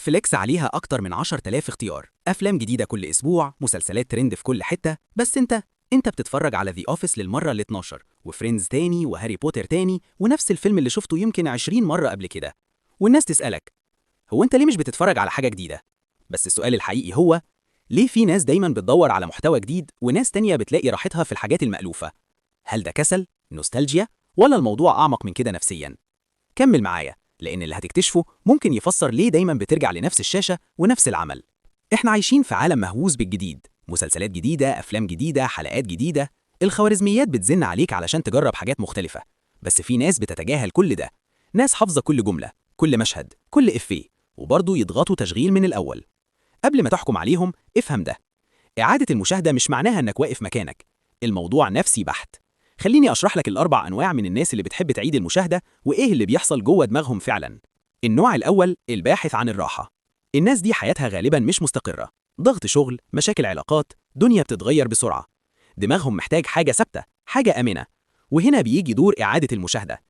فليكس عليها أكتر من 10,000 اختيار، أفلام جديدة كل أسبوع، مسلسلات ترند في كل حتة، بس أنت بتتفرج على ذا أوفيس للمرة ال 12 وفريندز تاني وهاري بوتر تاني ونفس الفيلم اللي شفته يمكن 20 مرة قبل كده. والناس تسألك هو أنت ليه مش بتتفرج على حاجة جديدة؟ بس السؤال الحقيقي هو ليه في ناس دايما بتدور على محتوى جديد وناس تانية بتلاقي راحتها في الحاجات المألوفة؟ هل ده كسل، نوستالجيا، ولا الموضوع أعمق من كده نفسيا؟ كمل معايا لأن اللي هتكتشفه ممكن يفسر ليه دايما بترجع لنفس الشاشة ونفس العمل. احنا عايشين في عالم مهووس بالجديد، مسلسلات جديدة، أفلام جديدة، حلقات جديدة. الخوارزميات بتزن عليك علشان تجرب حاجات مختلفة، بس في ناس بتتجاهل كل ده، ناس حافظة كل جملة، كل مشهد، كل إفيه، وبرضه يضغطوا تشغيل من الأول. قبل ما تحكم عليهم افهم ده، إعادة المشاهدة مش معناها إنك واقف مكانك، الموضوع نفسي بحت. خليني أشرح لك الأربع أنواع من الناس اللي بتحب تعيد المشاهدة وإيه اللي بيحصل جوه دماغهم فعلا. النوع الأول، الباحث عن الراحة. الناس دي حياتها غالبا مش مستقرة، ضغط شغل، مشاكل علاقات، دنيا بتتغير بسرعة. دماغهم محتاج حاجة ثابتة، حاجة آمنة. وهنا بيجي دور إعادة المشاهدة.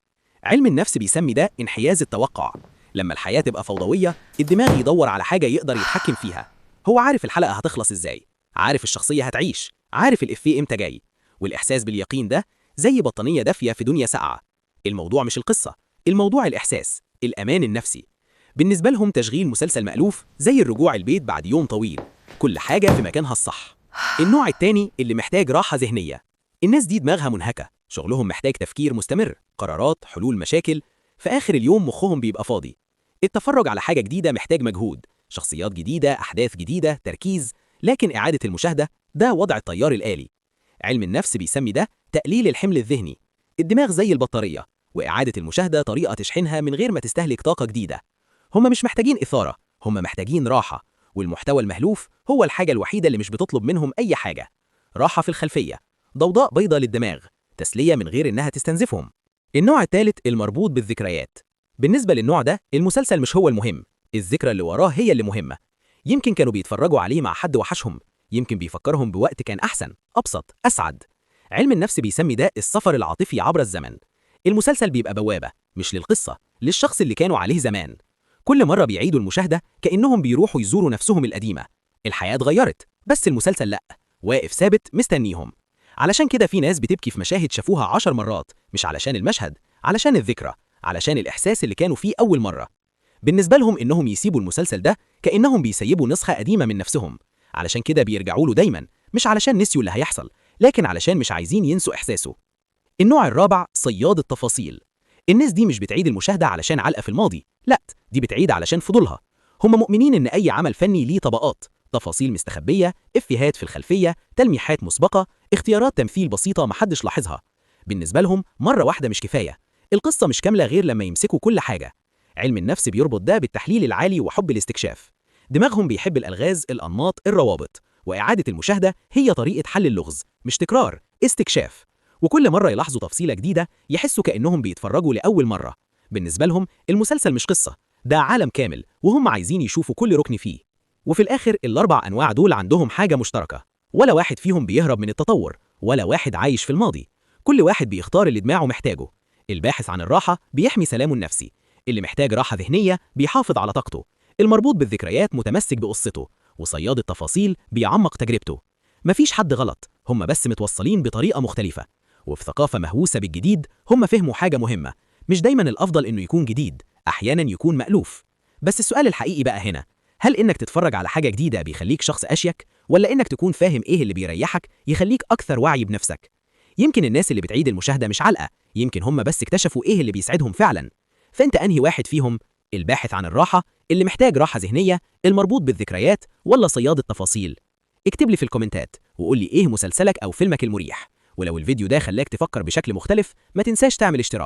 علم النفس بيسمي ده انحياز التوقع. لما الحياة تبقى فوضوية، الدماغ يدور على حاجة يقدر يتحكم فيها. هو عارف الحلقة هتخلص إزاي، عارف الشخصية هتعيش، عارف الإفيه إمتى جاي. والإحساس باليقين ده زي بطانية دافية في دنيا ساقعة. الموضوع مش القصة، الموضوع الإحساس، الأمان النفسي. بالنسبة لهم تشغيل مسلسل مألوف زي الرجوع البيت بعد يوم طويل، كل حاجة في مكانها الصح. النوع التاني اللي محتاج راحة ذهنية. الناس دي دماغها منهكة، شغلهم محتاج تفكير مستمر، قرارات، حلول مشاكل. في آخر اليوم مخهم بيبقى فاضي. التفرج على حاجة جديدة محتاج مجهود، شخصيات جديدة، أحداث جديدة، تركيز. لكن إعادة المشاهدة ده وضع الطيار الآلي. علم النفس بيسمي ده تقليل الحمل الذهني. الدماغ زي البطارية، وإعادة المشاهدة طريقة تشحنها من غير ما تستهلك طاقة جديدة. هم مش محتاجين إثارة، هم محتاجين راحة. والمحتوى المهلوف هو الحاجة الوحيدة اللي مش بتطلب منهم أي حاجة. راحة في الخلفية، ضوضاء بيضة للدماغ، تسلية من غير إنها تستنزفهم. النوع الثالث، المربوط بالذكريات. بالنسبة للنوع ده المسلسل مش هو المهم، الذكرى اللي وراه هي اللي مهمة. يمكن كانوا بيتفرجوا عليه مع حد وحشهم، يمكن بيفكرهم بوقت كان أحسن، أبسط، أسعد. علم النفس بيسمي ده السفر العاطفي عبر الزمن. المسلسل بيبقى بوابة، مش للقصة، للشخص اللي كانوا عليه زمان. كل مرة بيعيدوا المشاهدة كأنهم بيروحوا يزوروا نفسهم القديمة. الحياة اتغيرت، بس المسلسل لأ، واقف ثابت مستنيهم. علشان كده في ناس بتبكي في مشاهد شافوها 10 مرات، مش علشان المشهد، علشان الذكرى، علشان الإحساس اللي كانوا فيه أول مرة. بالنسبة لهم إنهم يسيبوا المسلسل ده كأنهم بيسيبوا نسخة قديمة من نفسهم. علشان كده بيرجعوا له دايما، مش علشان نسيوا اللي هيحصل، لكن علشان مش عايزين ينسوا إحساسه. النوع الرابع، صياد التفاصيل. الناس دي مش بتعيد المشاهدة علشان علقة في الماضي، لا، دي بتعيد علشان فضولها. هم مؤمنين إن أي عمل فني ليه طبقات، تفاصيل مستخبية، إفيهات في الخلفية، تلميحات مسبقة، اختيارات تمثيل بسيطة محدش لاحظها. بالنسبة لهم مرة واحدة مش كفاية، القصة مش كاملة غير لما يمسكوا كل حاجة. علم النفس بيربط ده بالتحليل العالي وحب الاستكشاف. دماغهم بيحب الألغاز، الأنماط، الروابط، وإعادة المشاهدة هي طريقة حل اللغز، مش تكرار، استكشاف. وكل مرة يلاحظوا تفصيلة جديدة يحسوا كأنهم بيتفرجوا لأول مرة. بالنسبة لهم المسلسل مش قصة، ده عالم كامل، وهم عايزين يشوفوا كل ركن فيه. وفي الآخر الأربع أنواع دول عندهم حاجة مشتركة، ولا واحد فيهم بيهرب من التطور، ولا واحد عايش في الماضي. كل واحد بيختار اللي دماغه محتاجه. الباحث عن الراحة بيحمي سلامه النفسي، اللي محتاج راحة ذهنية بيحافظ على طاقته، المربوط بالذكريات متمسك بقصته، وصياد التفاصيل بيعمق تجربته. مفيش حد غلط، هم بس متوصلين بطريقة مختلفة. وفي ثقافة مهووسة بالجديد هم فهموا حاجة مهمة، مش دايما الأفضل إنه يكون جديد، أحيانا يكون مألوف. بس السؤال الحقيقي بقى هنا، هل إنك تتفرج على حاجة جديدة بيخليك شخص أشيك، ولا إنك تكون فاهم إيه اللي بيريحك يخليك أكثر وعي بنفسك؟ يمكن الناس اللي بتعيد المشاهدة مش علقة، يمكن هم بس اكتشفوا إيه اللي بيسعدهم فعلا. فأنت أنهي واحد فيهم؟ الباحث عن الراحة، اللي محتاج راحة ذهنية، المربوط بالذكريات، ولا صياد التفاصيل؟ اكتب لي في الكومنتات وقول لي إيه مسلسلك أو فيلمك المريح. ولو الفيديو ده خلاك تفكر بشكل مختلف، ما تنساش تعمل اشتراك.